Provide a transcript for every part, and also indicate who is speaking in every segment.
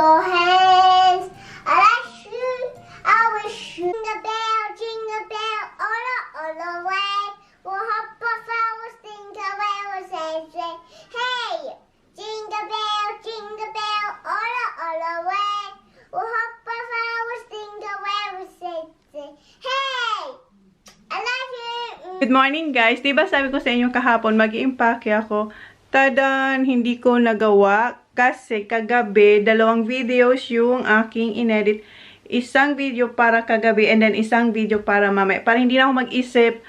Speaker 1: your hands. I like shoot, I will shoot. Jingle bell, all the way. We'll hop off our jingle bell, say, hey. Jingle bell, all the way. We'll hop off our jingle bell, say, hey. I like you.
Speaker 2: Good morning guys. Diba sabi ko sa inyo kahapon mag-i-impake ako. Tadan, hindi ko nagawa kasi kagabi, 2 videos yung aking inedit. Isang video para kagabi and then isang video para mamaya. Para hindi na ako mag-isip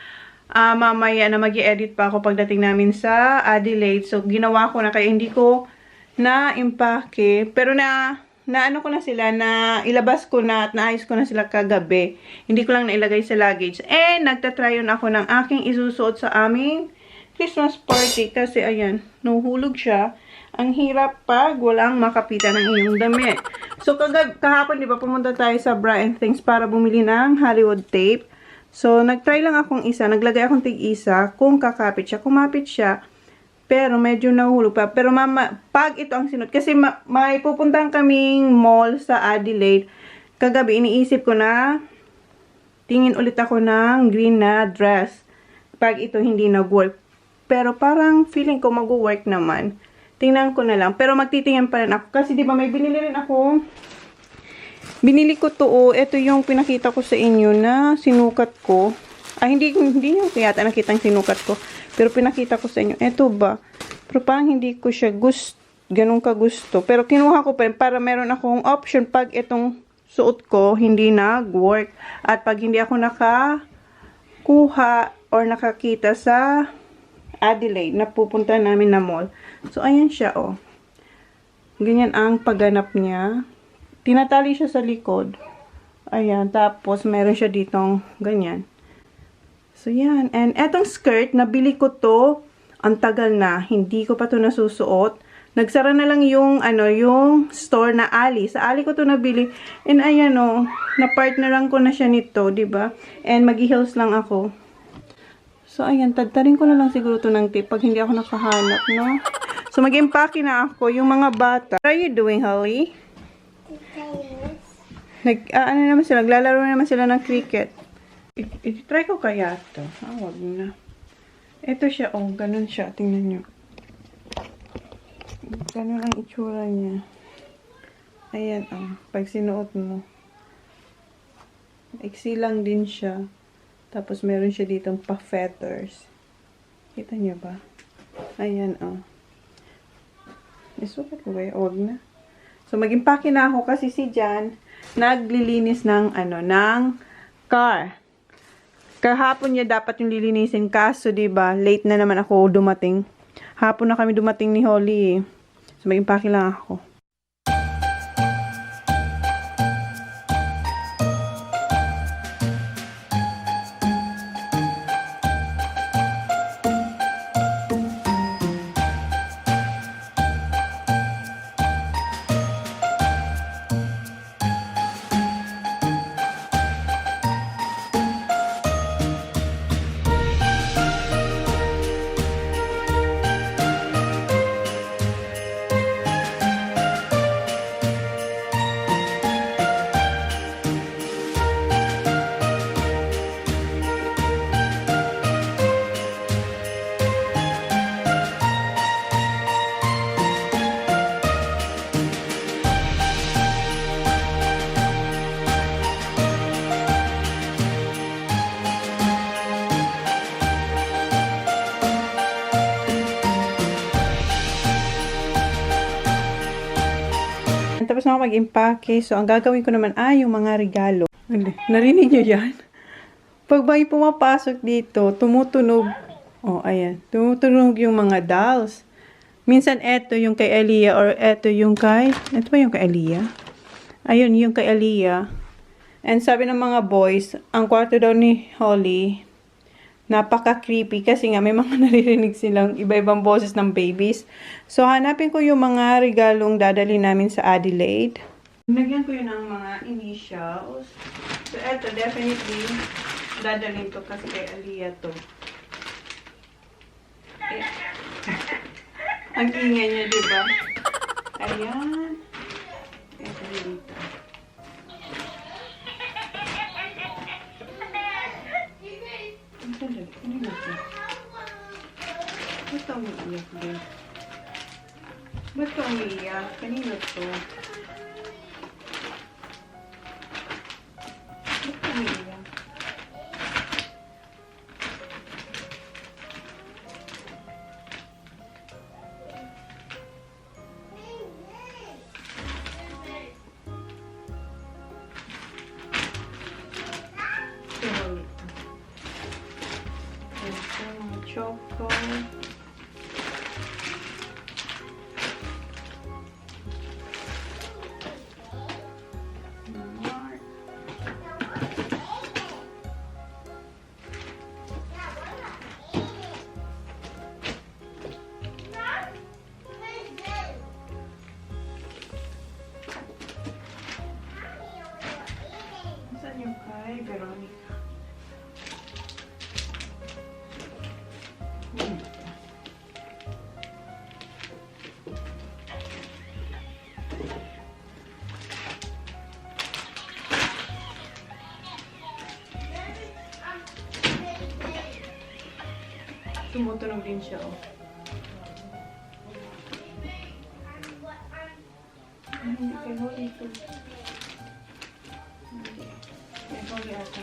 Speaker 2: mamaya na mag-i-edit pa ako pagdating namin sa Adelaide. So, ginawa ko na kaya hindi ko na-impake. Pero ano ko na sila, na ilabas ko na at naayos ko na sila kagabi. Hindi ko lang nailagay sa luggage. And nagtatryon ako ng aking isusuot sa aming Christmas party. Kasi ayan, nahuhulog siya. Ang hirap pag walang makapitan ng iyong damit. So, kahapon, di ba, pumunta tayo sa Bra and Things para bumili ng Hollywood tape. So, nagtry lang akong isa. Naglagay akong tig-isa. Kung kakapit siya, kumapit siya. Pero, medyo nahuhulog pa. Pero, pag ito ang sinot. Kasi, may pupuntahan kaming mall sa Adelaide. Kagabi, iniisip ko na tingin ulit ako ng green na dress. Pag ito hindi nag-work. Pero, parang feeling ko mag-work naman. Tingnan ko na lang. Pero magtitingin pa rin ako. Kasi diba may binili rin ako. Binili ko to. Ito yung pinakita ko sa inyo na sinukat ko. Hindi nyo kaya nakita ang sinukat ko. Pero pinakita ko sa inyo. Ito ba? Pero parang hindi ko siya ganun kagusto. Pero kinuha ko pa rin para meron akong option pag itong suot ko hindi nag-work. At pag hindi ako nakakuha or nakakita sa Adelaide na pupunta namin na mall. So, ayan siya, oh. Ganyan ang pagganap niya. Tinatali siya sa likod. Ayan. Tapos, meron siya ditong ganyan. So, yan. And, etong skirt, nabili ko to. Ang tagal na. Hindi ko pa to nasusuot. Nagsara na lang yung, yung store na Ali. Sa Ali ko to nabili. And, ayan, oh. Na-partneran ko na siya nito, diba? And, mag-heels lang ako. So, ayan. Tadtarin ko na lang siguro to ng tip pag hindi ako nakahanap, no? So, mag-impake na ako. Yung mga bata. What are you doing, Holly? Ano naman sila? Naglalaro naman sila ng cricket. I-try ko kaya ito. Wag na. Ito siya, oh. Ganun siya. Tingnan nyo. Ganun ang itsura niya. Ayan, oh. Pag sinuot mo. Iksi lang din siya. Tapos, meron siya ditong pa-feathers. Kita niyo ba? Ayan, oh. Isukat ko kaya? Huwag na. So, mag-impake na ako kasi si Jan naglilinis ng, ng car. Kahapon niya dapat yung lilinisin. Kaso, diba, late na naman ako dumating. Hapon na kami dumating ni Holly. So, mag-impake lang ako. Tapos na ako mag-impake. So, ang gagawin ko naman ay yung mga regalo. Narinig nyo yan? Pag may pumapasok dito, tumutunog. Oh, ayan. Tumutunog yung mga dolls. Minsan, eto yung kay Aliyah or eto yung kay... Ito ba yung kay Aliyah? Ayun, yung kay Aliyah. And sabi ng mga boys, ang kwarto daw ni Holly, napaka-creepy kasi nga may mga naririnig silang iba-ibang boses ng babies. So, hanapin ko yung mga regalong dadali namin sa Adelaide. Nagyan ko yun ng mga initials. So, eto, definitely, dadalhin to kasi kay Aliyah to. Ang ingay niya, diba? Ayan. Ito dito. Ang sandali. Ano na ito? Ba't ang umiiyak din? Ba't ang umiiyak? Kanino to? Ba't ang umiiyak? Choco. Saan yung kay Veronica? Tumutunog din siya, oh. Hindi kay Holly ito. Hindi. Kay Holly ata.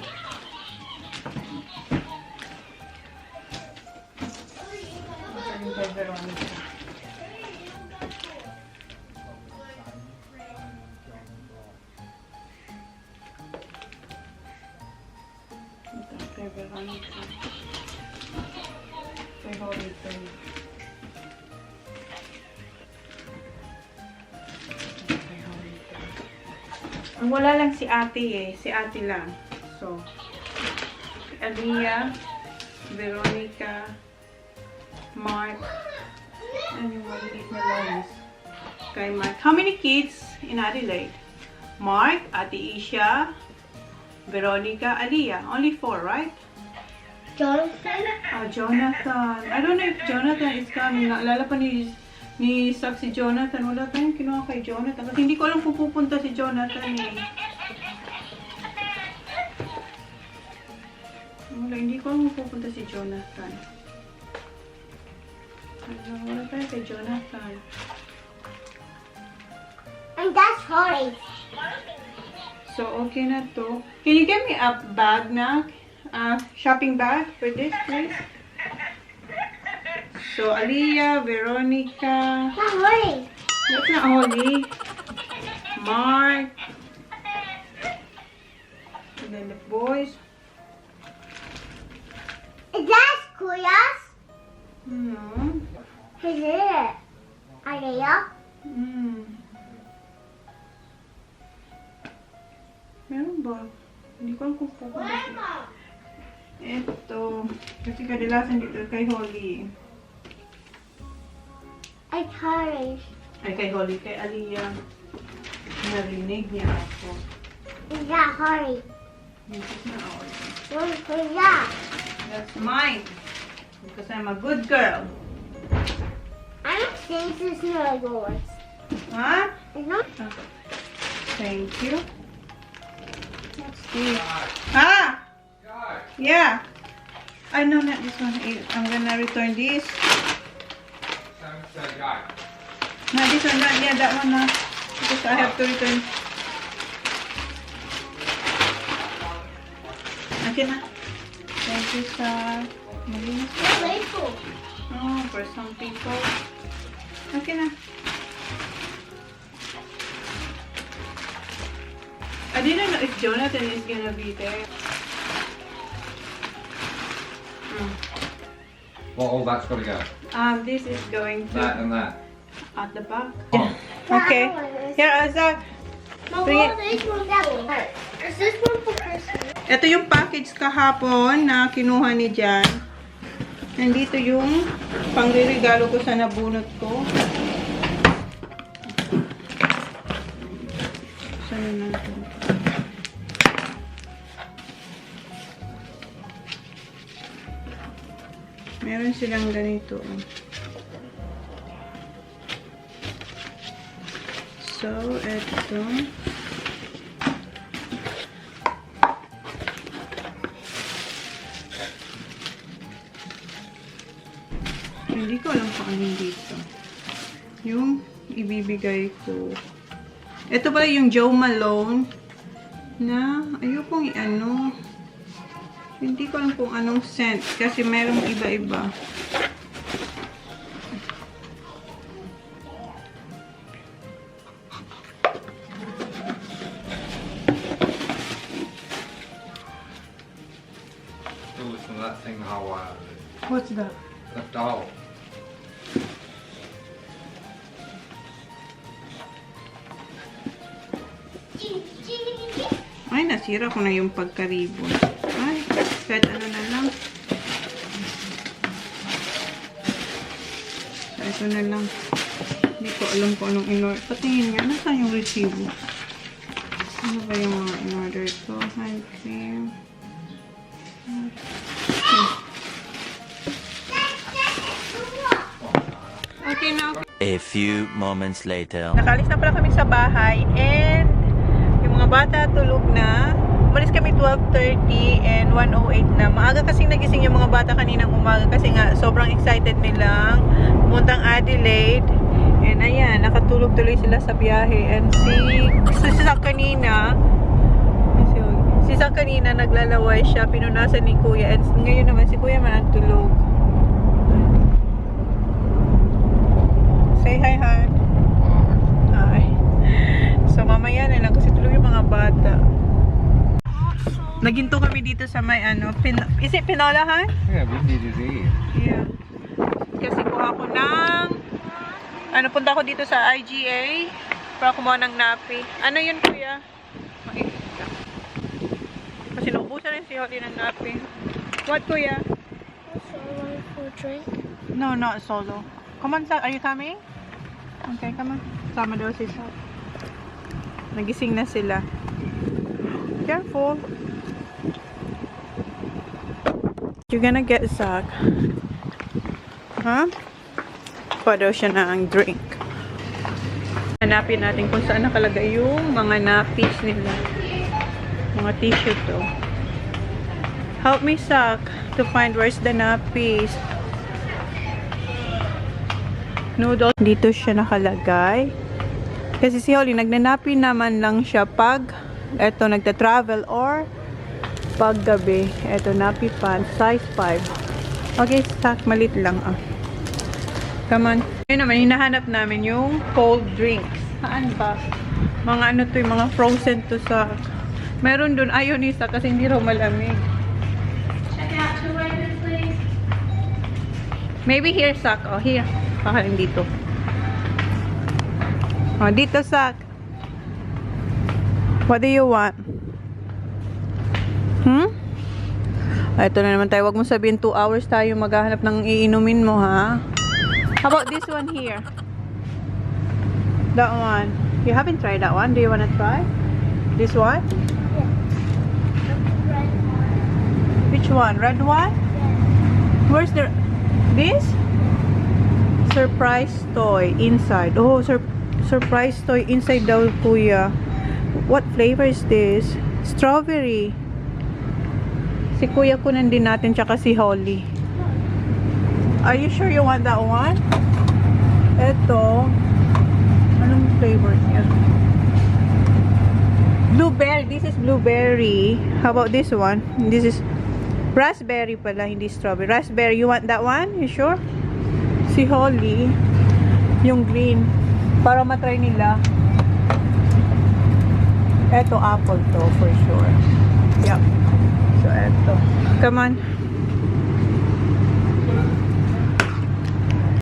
Speaker 2: Ito yung kay Veronica. Ito kay Veronica. Kay Holly ito. Ang wala lang si ate eh. Si ate lang. So, Aliyah, Veronica, Mark, and yung maliit na Lois. Kay Mark. How many kids in Adelaide? Mark, Ate Isha, Veronica, Aliyah. Only 4, right?
Speaker 1: Jonathan?
Speaker 2: Oh, Jonathan. I don't know if Jonathan is coming. Naalala pa ni Sak si Jonathan. Wala tayong kinuha kay Jonathan. Kasi hindi ko alam kung pupunta si Jonathan eh. Wala, hindi ko alam kung pupunta si Jonathan. Wala tayo kay Jonathan.
Speaker 1: And that's Holly.
Speaker 2: So, okay na to. Can you get me a bag na? Shopping bag for this, please? So, Aliyah, Veronica.
Speaker 1: Not Holly.
Speaker 2: That's not Holly. Mark. And then the boys.
Speaker 1: Is that Kuya's?
Speaker 2: Hmm.
Speaker 1: Is it? Aliyah?
Speaker 2: Hmm. Meron ba? Hindi ko alam kung pupunta siya. Ito. Kasi kadalasan dito kay Holly.
Speaker 1: It's Holly.
Speaker 2: Ay, kay Holly. Kay Aliyah. Narinig niya ako.
Speaker 1: Is that Holly?
Speaker 2: This is not ours.
Speaker 1: What's that?
Speaker 2: That's mine. Because I'm a good girl.
Speaker 1: I don't think this is not yours.
Speaker 2: Huh?
Speaker 1: It's not.
Speaker 2: Thank you. What's this? Ah! Yeah. I know not this one. I'm gonna return this. No, this one not. Yeah, that one not. Because I have to return. Okay na. Thank you, sir. Malinis. Oh, for some people. Okay na. I didn't know if Jonathan is gonna be there.
Speaker 3: Well, all that's got to go.
Speaker 2: This is going to
Speaker 3: That and that.
Speaker 2: at the back.
Speaker 3: Oh.
Speaker 2: Okay. Here, Azar.
Speaker 1: No,
Speaker 2: Bring it.
Speaker 1: this one that will hurt. Is this one for Christmas?
Speaker 2: Ito yung package kahapon na kinuha ni Jan. Nandito yung pangregalo ko sa nabunot ko. Saan na natin? Meron silang ganito. So, eto. Hindi ko alam kung anong dito. Yung ibibigay ko. Ito pala yung Joe Malone na ayokong i-ano. Hindi ko alam kung anong scent kasi merong iba-iba.
Speaker 3: Listen to that thing how
Speaker 2: What's that?
Speaker 3: the doll.
Speaker 2: Ay, nasira ko na yung pagkaribon. Ay, kahit ano na lang. So, ito na lang. Hindi ko alam kung anong in-order. Patingin nga, nasaan yung resibo? Ano ba yung mga in-order ko? Hand cream. Okay na.
Speaker 4: A few moments later.
Speaker 2: Nakalis na pala kami sa bahay and yung mga bata tulog na. Umalis kami 12:30 and 1:08 na. Maaga kasing nagising yung mga bata kaninang umaga kasi nga sobrang excited nilang pumuntang Adelaide. And ayan, nakatulog tuloy sila sa biyahe. And si Sukat kanina naglalaway siya, pinunasan ni Kuya. And ngayon naman si Kuya man ang tulog. Say hi, Han. Hi. So mamaya na lang kasi tulog yung mga bata. Naginto kami dito sa may ano, is it Pinola, Han?
Speaker 3: Yeah, we needed to eat.
Speaker 2: Yeah. Kasi kuha ko ng punta ko dito sa IGA para kumuha ng napi. Ano yun, Kuya? Makikita. Kasi naubusan rin si Holly ng napi. What, Kuya?
Speaker 1: Solo for drink.
Speaker 2: No, not solo. Come on, Sa. Are you coming? Okay, come on. Sama daw si Sa. Nagising na sila. Careful. You're gonna get Zach. Huh? Pa daw siya na ang drink. Hanapin natin kung saan nakalagay yung mga nappies nila. Mga tissue to. Help me, Zach, to find where's the nappies. Noodles. Dito siya nakalagay. Kasi si Holly, nagnanapi naman lang siya pag eto, nagta-travel or pag gabi. Eto, napi pants, size 5. Okay, Zach, malit lang ah. Come on. Ngayon naman, hinahanap namin yung cold drinks. Saan ba? Mga ano to, yung mga frozen to sa... Meron dun, ayaw ni Zach kasi hindi raw malamig.
Speaker 1: Check out two right here, please.
Speaker 2: Maybe here, Zach. Oh, here. Kakain dito. Oh, dito, Zach. What do you want? Ito na naman tayo. Huwag mo sabihin 2 hours tayo maghahanap ng iinumin mo, ha? How about this one here? That one. You haven't tried that one. Do you want to try? This one?
Speaker 1: Yeah. Red one.
Speaker 2: Which one? Red one?
Speaker 1: Yeah.
Speaker 2: Where's the... This? Surprise toy inside. Oh, surprise toy inside daw, Kuya. What flavor is this? Strawberry. Si Kuya kunan din natin tsaka si Holly. Are you sure you want that one? Ito. Anong flavor niya? Blueberry. This is blueberry. How about this one? This is raspberry pala, hindi strawberry. Raspberry. You want that one? You sure? Si Holly. Yung green. Para matry nila. Eto, apple to for sure. Yep. So, eto. Come on.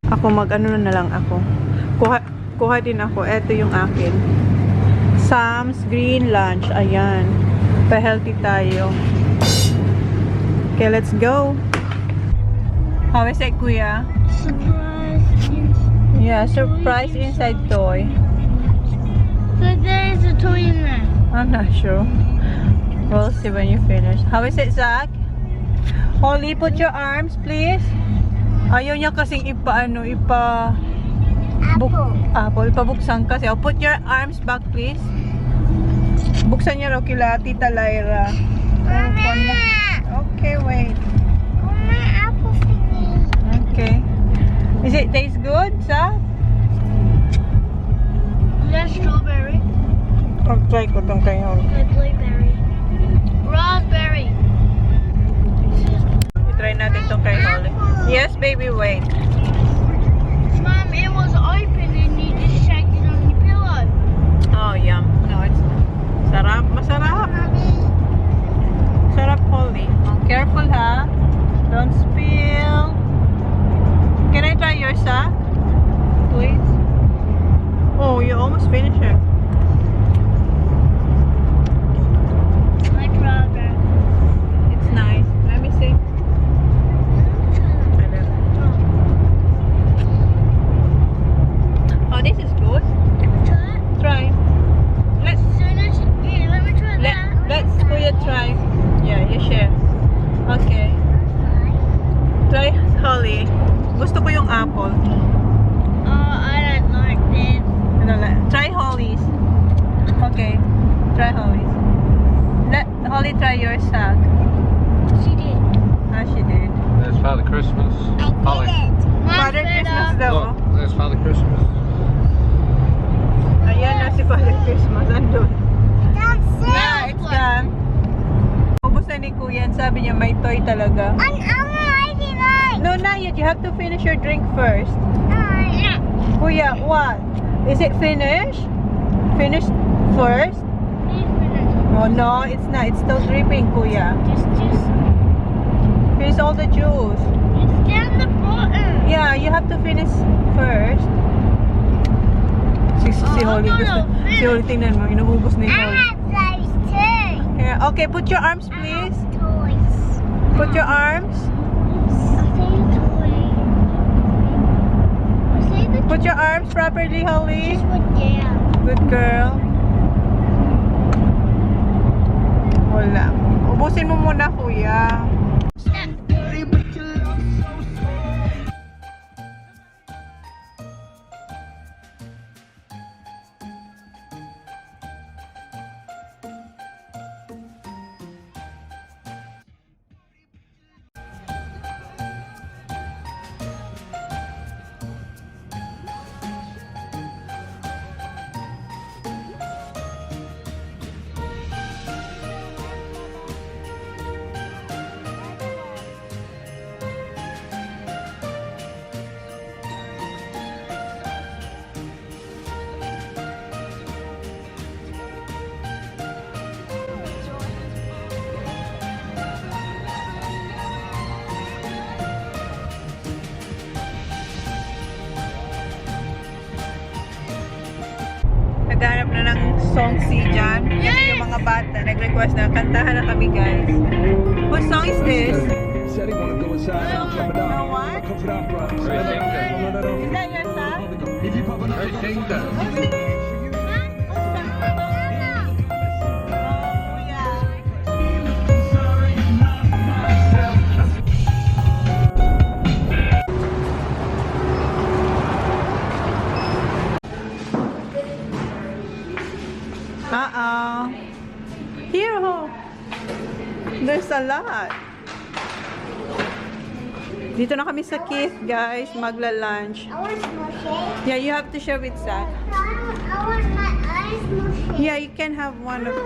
Speaker 2: Ako mag-ano na lang ako. Kuha din ako. Eto yung akin. Sam's Green Lunch. Ayan. Pa-healthy tayo. Okay, let's go. How is it, Kuya?
Speaker 1: Surprise.
Speaker 2: Yeah, surprise inside toy.
Speaker 1: So there is a toy in there.
Speaker 2: I'm not sure. We'll see when you finish. How is it, Zach? Holly, put your arms, please. Ayaw niya kasing Apple. Pabuksan kasi. Oh, put your arms back, please. Buksan niya raw kila Tita Lyra.
Speaker 1: Mama!
Speaker 2: Okay, wait.
Speaker 1: Mama, apple thingy.
Speaker 2: Okay. Is it taste good, Sa?
Speaker 1: Is that strawberry?
Speaker 2: I'll try ko tong kayo.
Speaker 1: Blueberry. Raspberry.
Speaker 2: I-try natin tong kay Holly. Yes, baby, wait.
Speaker 1: Mom, it was open and you just shacked it on your pillow.
Speaker 2: Oh, yum. No, it's sarap. Masarap. Sarap, Holly. Oh, careful, ha? Don't spill. Can I try your sack? Please? Oh, you almost finished it.
Speaker 1: I tried that.
Speaker 2: It's nice. Let me see. Oh, this is good. Try. Let's
Speaker 1: Let me try that.
Speaker 2: let's Kuya try. Yeah, you share. Okay. Try Holly. Gusto ko yung apple.
Speaker 1: Oh, I don't like this.
Speaker 2: Try Holly's. Okay. Try Holly's. Let Holly try your sack.
Speaker 1: She did.
Speaker 2: Ah, she did.
Speaker 3: There's Father Christmas. Holly.
Speaker 2: Father Christmas daw.
Speaker 3: Look, there's Father Christmas.
Speaker 2: Ayan na si Father Christmas. Andun.
Speaker 1: Don't say
Speaker 2: Yeah, it's done. Ubus na ni Kuya. Sabi niya may toy talaga.
Speaker 1: I'm already like.
Speaker 2: No, not yet. You have to finish your drink first.
Speaker 1: Yeah.
Speaker 2: Kuya, what? Is it finished? Finished first? Oh no, it's not. It's still dripping, Kuya.
Speaker 1: Just.
Speaker 2: Finish all the juice.
Speaker 1: It's down the bottom.
Speaker 2: Yeah, you have to finish first. Si Holly gusto. Si Holly, tingnan mo. Inuubos na yung
Speaker 1: I
Speaker 2: Holly.
Speaker 1: have those too.
Speaker 2: Yeah, okay, put your arms, please.
Speaker 1: Toys.
Speaker 2: Put your arms.
Speaker 1: I see a toy. I see the
Speaker 2: Put your arms properly, Holly.
Speaker 1: just went down.
Speaker 2: Good girl. Wala. Ubusin mo muna, Kuya. Naghanap na ng song si Jan. Kasi yung mga bata nag-request na kantahan na kami, guys. What song is this?
Speaker 5: Said he wanna go inside. I'm coming down.
Speaker 2: No, what?
Speaker 5: Come for that, bro.
Speaker 2: Is that your song?
Speaker 5: If you popping up,
Speaker 3: Hey, Kingdom.
Speaker 2: Uh-oh. Here, ho. There's a lot. Dito na kami sa Keith, guys. Magla-lunch.
Speaker 1: I want smushy.
Speaker 2: Yeah, you have to share with Zach.
Speaker 1: I want my eyes smushy.
Speaker 2: Yeah, you can have one of...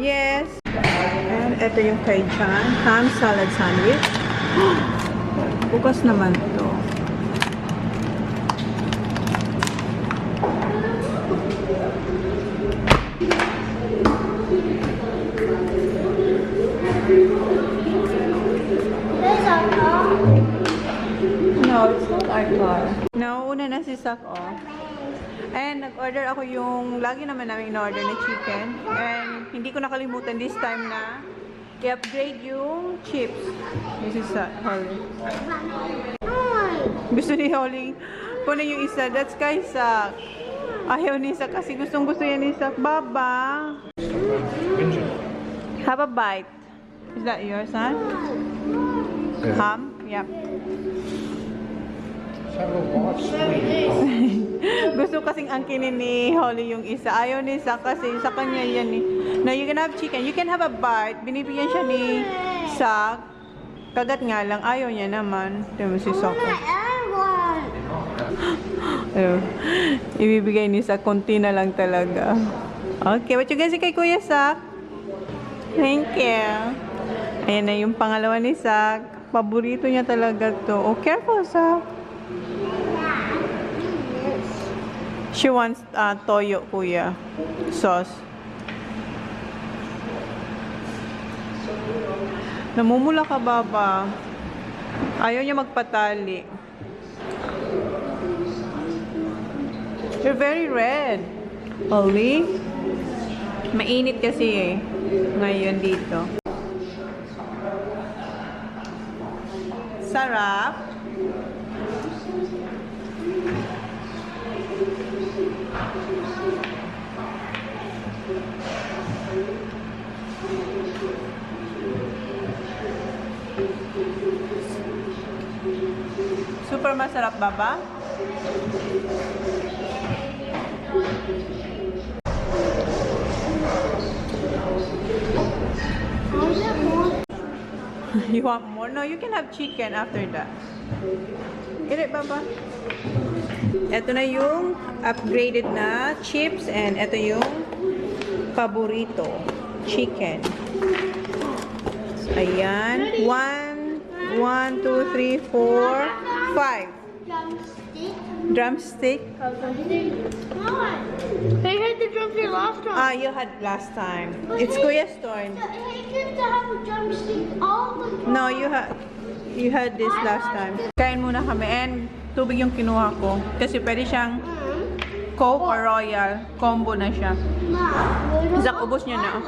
Speaker 2: Yes. And ito yung kay John. Ham salad sandwich. Bukas naman to.
Speaker 1: There's a car.
Speaker 2: No, it's not our car. Nauuna na si Zach, oh. And nag-order ako yung lagi naman namin in-order na chicken. And hindi ko nakalimutan this time na i-upgrade yung chips. This is Holly. Gusto ni Holly kunin yung isa. That's kay Zach. Ayaw ni Zach kasi gustong-gusto yan ni Zach. Baba. Have a bite. Is that yours, huh? Ham? Yep.
Speaker 3: have a watch, sweetie.
Speaker 2: Gusto kasing angkinin ni Holly yung isa. Ayaw ni Sak kasi sa kanya yan eh. No, you can have chicken. You can have a bite. Binibigyan siya ni Sak. Kagat nga lang. Ayaw niya naman. Tignan mo si Sak. Ayun. Ibibigay ni Sak. Konti na lang talaga. Okay, what you guys say kay Kuya Sak? Thank you. Ayan na yung pangalawa ni Sak. Paborito niya talaga to. Oh, careful, Sak. She wants toyo, Kuya. Sauce. Namumula ka, Baba. Ayaw niya magpatali. You're very red. Holly? Mainit kasi eh. Ngayon dito. Sarap. Super masarap, Baba. You want more? No, you can have chicken after that. Get it, Baba. Ito na yung upgraded na chips and ito yung paborito, chicken. Ayan. 1, 2, 3, 4, 5. Drumstick.
Speaker 1: They had the drumstick last time.
Speaker 2: Ah, you had last time. It's Kuya's turn.
Speaker 1: He used to have a drumstick all the time.
Speaker 2: No, you had this last time. Kain muna kami and tubig yung kinuha ko kasi pwede siyang Coke or Royal. Combo na siya. Zak, ubos niya na.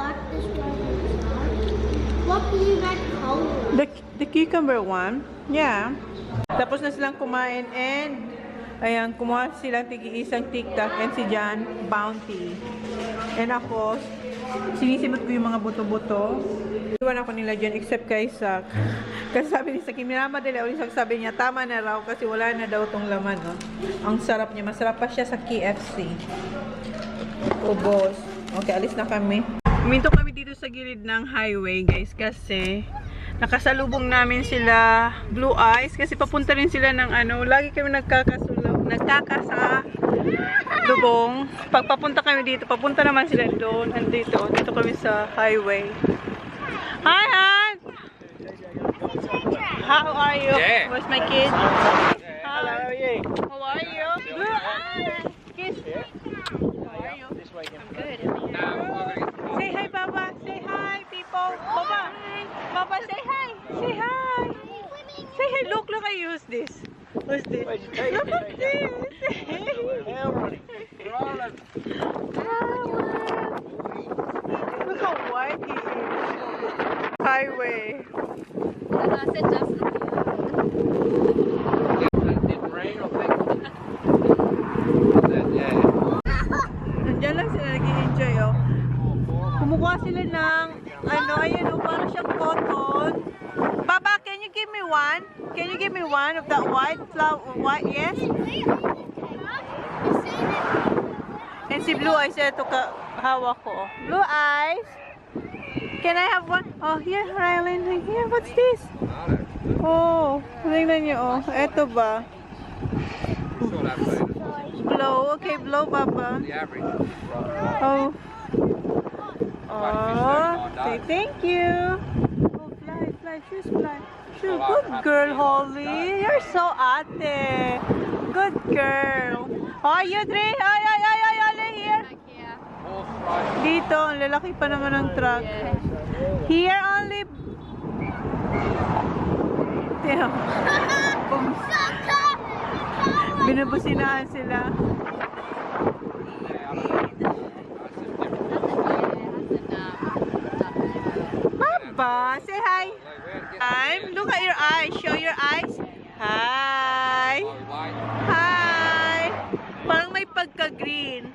Speaker 1: What do you like color?
Speaker 2: The cucumber one. Yeah. Tapos na silang kumain and ayan, kumuha silang tigi-isang TikTok and si Jan, Bounty. And ako, sinisimot ko yung mga buto-buto. Iwan ako nila dyan except kay Sak. Kasi sabi ni Sak, minamadali ulit Sak, sabi niya, tama na raw kasi wala na daw tong laman. No? Ang sarap niya. Masarap pa siya sa KFC. Ubos. Okay, alis na kami. Huminto kami dito sa gilid ng highway, guys, kasi nakasalubong namin sila Blue Eyes kasi papunta rin sila ng ano, lagi kami nagkakasalubong. Pag papunta kami dito, papunta naman sila doon. Andito, dito kami sa highway. Hi, Han! How are you?
Speaker 3: Yeah.
Speaker 2: Where's my kids?
Speaker 3: Hello, how are you?
Speaker 2: How are you? Blue Eyes! Kiss. How are you? I'm good. Say hi, Baba. Say hi, people. Baba. Baba, say hi. Say hi. Say hi. Look, I use this. What's this? Look at this. Look how white he is. Highway.
Speaker 3: Didn't rain or think? Yeah.
Speaker 2: Nandiyan lang sila nag-i-enjoy, oh. Kumukuha sila ng, ano, ayan, oh, parang siyang cotton. Baba, can you give me one? Can you give me one of that white flower? White, yes? And si Blue Eyes, ito hawak ko. Oh. Blue Eyes, can I have one? Oh, here, Rylan. Here, what's this? Oh, tingnan niyo, oh. Ito ba? Blow. Okay, blow, Papa.
Speaker 3: The average.
Speaker 2: Oh. Oh, say thank you. Oh, fly. Shoes fly. Shoes. Good girl, Holly. You're so ate. Good girl. Oh, you three. Ay, Holly, here. Dito, ang lalaki pa naman ng truck. Here only. Damn. Binubusinahan sila. Baba, say hi. Look at your eyes. Show your eyes. Hi. Hi. Parang may pagka-green.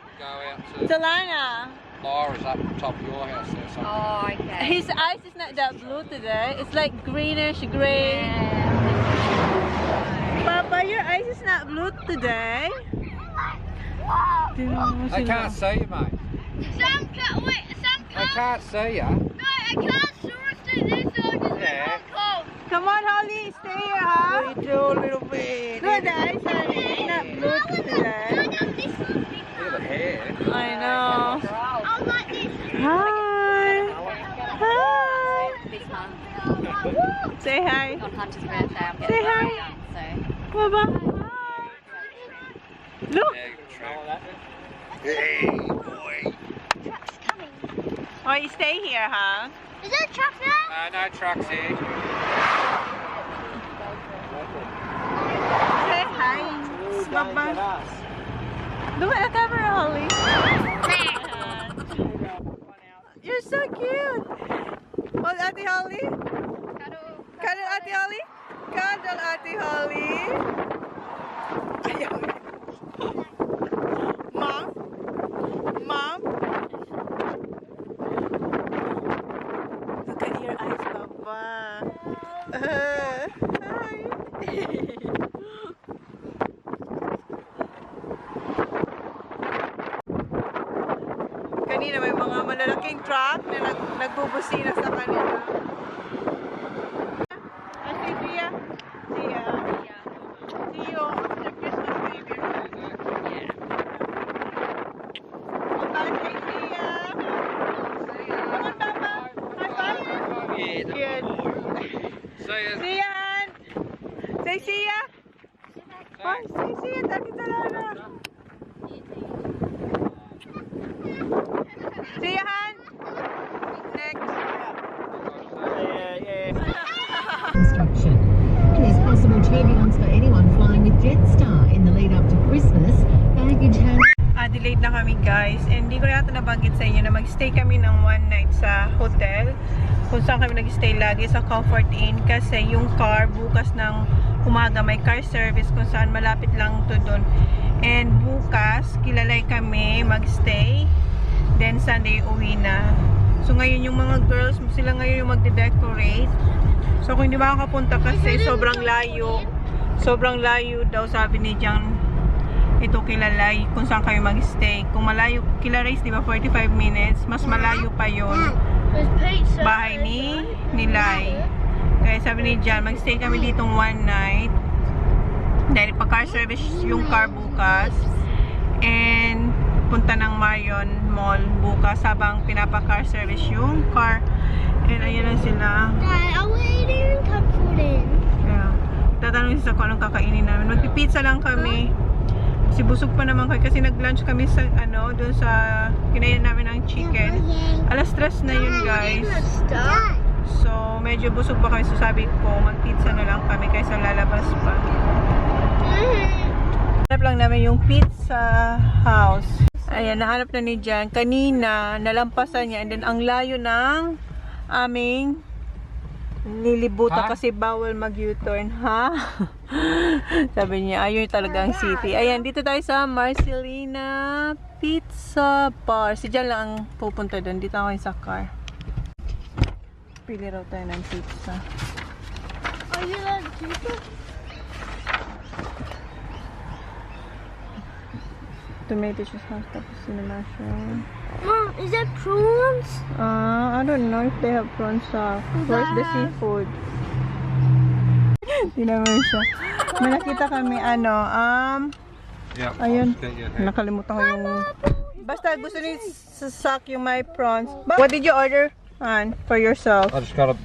Speaker 2: Solana.
Speaker 3: Laura's up top of your house there.
Speaker 1: Oh, okay.
Speaker 2: His eyes is not that blue today. It's like greenish gray.
Speaker 1: Yeah.
Speaker 2: Baba. Papa, your eyes is not blue today.
Speaker 3: I can't see you, mate. I can't see you. Yeah.
Speaker 2: Come on, Holly, stay here, huh?
Speaker 3: We do a little bit.
Speaker 2: Good eyes, honey. It's not blue today.
Speaker 3: Look at the hair.
Speaker 2: I know. Hi. Hi. Say hi.
Speaker 6: On Hunter's birthday, I'm
Speaker 2: Say
Speaker 6: getting
Speaker 2: hi.
Speaker 6: married, so.
Speaker 2: Baba. Look.
Speaker 3: Hey, boy.
Speaker 2: Oh, you stay here, huh?
Speaker 1: Is there a truck there?
Speaker 3: No trucks here.
Speaker 2: Say hi. Baba. Look at the camera, Holly. You're so cute. Hold Ate Holly. Cuddle Ate Holly. Cuddle Ate Holly. Mom. Mom. Look at your eyes, Papa. Hi. Kanina may mga malalaking truck na nagbubusina sa kanila. Si Tia. Tia. See you after Christmas, baby. Yeah. Bye, Tia. Come on, Papa. High five.
Speaker 3: Yeah,
Speaker 2: Good.
Speaker 3: see you.
Speaker 2: See ya, Han. Say see ya. Oh, say see ya. Dati talaga. See ya, Han. Next.
Speaker 7: Construction. There's possible turbulence for anyone flying with Jetstar in the lead up to Christmas. Baggage handling.
Speaker 2: Delayed na kami, guys. And hindi ko yata nabanggit sa inyo na mag-stay kami ng one night sa hotel. Kung saan kami nag-stay lagi sa Comfort Inn. Kasi yung car, bukas ng umaga may car service kung saan malapit lang to doon. And bukas, kilalay kami mag-stay. Then Sunday, uwi na. So ngayon yung mga girls, sila ngayon yung magde-decorate. So kung hindi makakapunta kasi sobrang layo. Sobrang layo daw sabi ni Jang. Ito kilalay kung saan kayo mag-stay. Kung malayo, kilalay di ba 45 minutes, mas malayo pa yon. Bahay ni Nilay. Kaya sabi ni Jan, mag-stay kami ditong one night. Dahil pa car service yung car bukas. And punta ng Marion Mall bukas habang pinapa-car service yung car. And ayan na sila.
Speaker 1: I'm waiting in Comfort Inn.
Speaker 2: Yeah. Tatanungin sila kung anong kakainin namin. Magpipizza lang kami. Kasi busog pa naman kayo kasi nag-lunch kami sa doon sa kinain namin ng chicken. Alas 3 na yun, guys. So medyo busog pa kami, so sabi ko mag-pizza na lang kami kaysa lalabas pa. Hanap lang namin yung pizza house. Ayan, nahanap na ni Jan. Kanina nalampasan niya and then ang layo ng aming nilibutan kasi bawal mag-U-turn, ha? Sabi niya, ayun talaga ang city. Ayan, dito tayo sa Marcelina Pizza Bar. Si Jan lang ang pupunta doon. Dito ako sa car. Pili raw tayo ng pizza.
Speaker 1: Are you like pizza?
Speaker 2: Tomato sauce, tapos cinema siya.
Speaker 1: Mom, is that prawns?
Speaker 2: I don't know if they have prawns. Where's the seafood? Hindi naman siya. May nakita kami,
Speaker 3: Yeah.
Speaker 2: ayun.
Speaker 3: Get your hair.
Speaker 2: Nakalimutan ko yung... Basta gusto ni Sak yung my prawns. What did you order, Han, for yourself?
Speaker 3: I just got a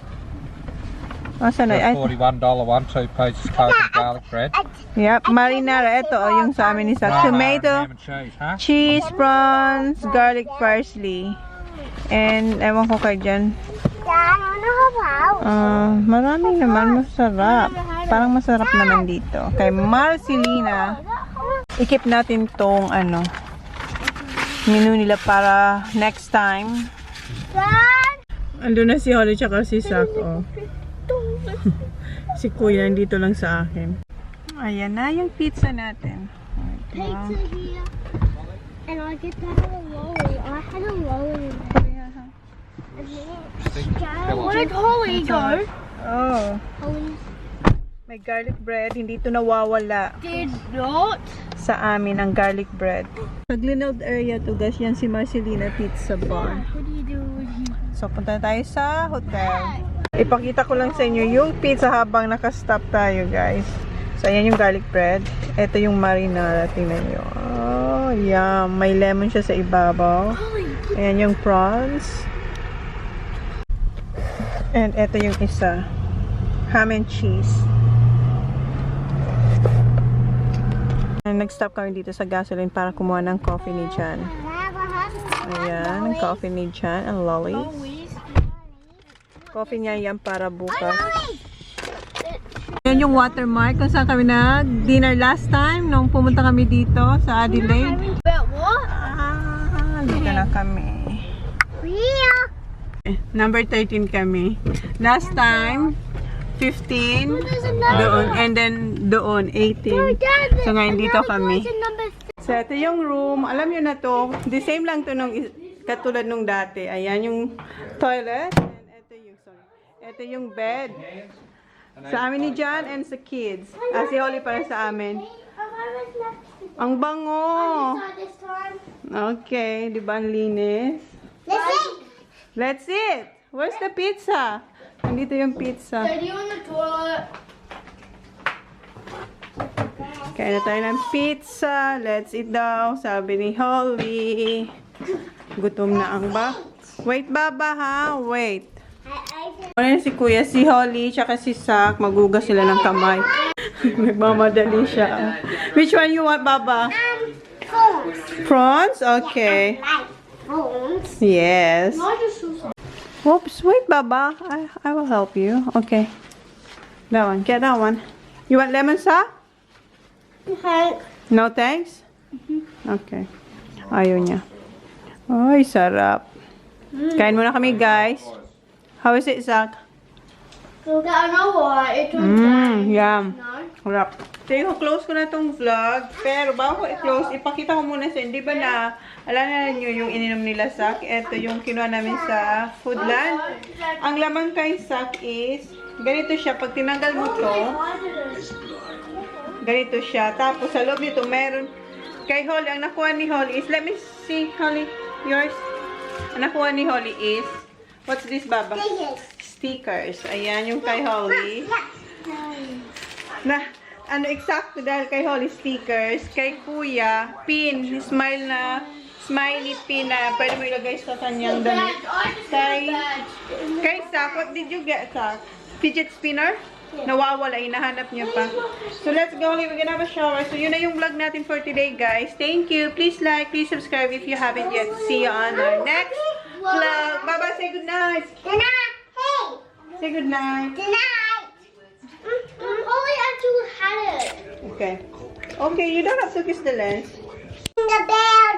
Speaker 2: Asan na?
Speaker 3: $41 one, 2 pieces coke and garlic bread.
Speaker 2: Yep, marinara. Ito, yung sa amin ni Sak. Tomato,
Speaker 3: Ham and cheese, huh?
Speaker 2: cheese, prawns, garlic parsley. And, ewan ko kay Jan. Marami naman. Masarap. Parang masarap naman dito. Kay Marcelina. I-keep natin tong menu nila para next time. Ando na si Holly tsaka si Sak. Oh. Si Kuya nandito lang sa akin. Ayan na yung pizza natin.
Speaker 1: Pizza here. And I get to have a lolly. I had a lolly. Where did Holly go?
Speaker 2: Oh.
Speaker 1: Holly.
Speaker 2: May garlic bread. Hindi ito nawawala.
Speaker 1: Did not.
Speaker 2: Sa amin ang garlic bread. Sa Glenelg area to guys, yan si Marcelina Pizza Bar.
Speaker 1: What do you do with you?
Speaker 2: So punta na tayo sa hotel. Ipakita ko lang sa inyo yung pizza habang nakastop tayo guys. So ayan yung garlic bread. Ito yung marinara. Tingnan nyo. Oh, yum. May lemon siya sa ibabaw. Ayan yung prawns. And ito yung isa. Ham and cheese. Nag-stop kami dito sa gasoline para kumuha ng coffee ni Jan. Ayan, ang coffee ni Jan. Ang lollies. Coffee niya yan para bukas. Ayan yung watermark kung saan kami nag-dinner last time nung pumunta kami dito sa Allendale. Dito na kami. Number 13 kami. Last time, 15 doon, and then doon, 18. So ngayon dito kami. So ito yung room. Alam nyo na to, the same lang to nung katulad nung dati. Ayan yung toilet. And ito yung bed. Sa amin ni John and sa kids. Si Holly para sa amin. Ang bango! Okay, di ba ang linis? Let's eat! Where's the pizza? Nandito yung pizza.
Speaker 1: Daddy on the toilet.
Speaker 2: Kain na tayo ng pizza. Let's eat daw. Sabi ni Holly. Gutom na ang ba? Wait, Baba, ha? Wait. Ano si Kuya, si Holly, tsaka si Sak. Magugas sila ng kamay. Nagmamadali siya. Which one you want, Baba?
Speaker 1: Prawns.
Speaker 2: Prawns? Okay.
Speaker 1: Prawns.
Speaker 2: Yes.
Speaker 1: Not just so.
Speaker 2: Oops, wait, Baba. I will help you. Okay. That one. Get that one. You want lemon sauce?
Speaker 1: Okay.
Speaker 2: No thanks? Okay. Ayaw niya. Ay, sarap. Kain muna kami, guys. How is it, Zach?
Speaker 1: Look at another. It's on
Speaker 2: Yum.
Speaker 1: No.
Speaker 2: Sarap. So, close ko na tong vlog. Pero bago ko i-close, ipakita ko muna sa hindi ba na alala nyo yung ininom nila, Zach? Ito yung kinuha namin sa Foodland. Ang laman kay Zach is, ganito siya. Pag tinanggal mo to, ganito siya. Tapos sa loob nito, meron kay Holly. Ang nakuha ni Holly is, let me see, Holly, yours. Ang nakuha ni Holly is, what's this, Baba? Stickers. Ayan yung kay Holly. Na, ano eksakto dahil kay Holly stickers. Kay Kuya, pin. Smiley pin na pwede mo ilagay sa kanyang damit. Kay Sak, what did you get, Sak? Fidget spinner? Nawawala, hinahanap niya pa. So let's go, we're gonna have a shower. So yun na yung vlog natin for today, guys. Thank you. Please like, please subscribe if you haven't yet. See you on our next vlog. Bye-bye, say good night.
Speaker 1: Good night. Hey.
Speaker 2: Say good night.
Speaker 1: Good night. Holly actually had it.
Speaker 2: Okay. Okay, you don't have to kiss the lens.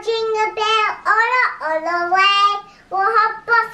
Speaker 1: Jingle bell, all the way. We'll hop off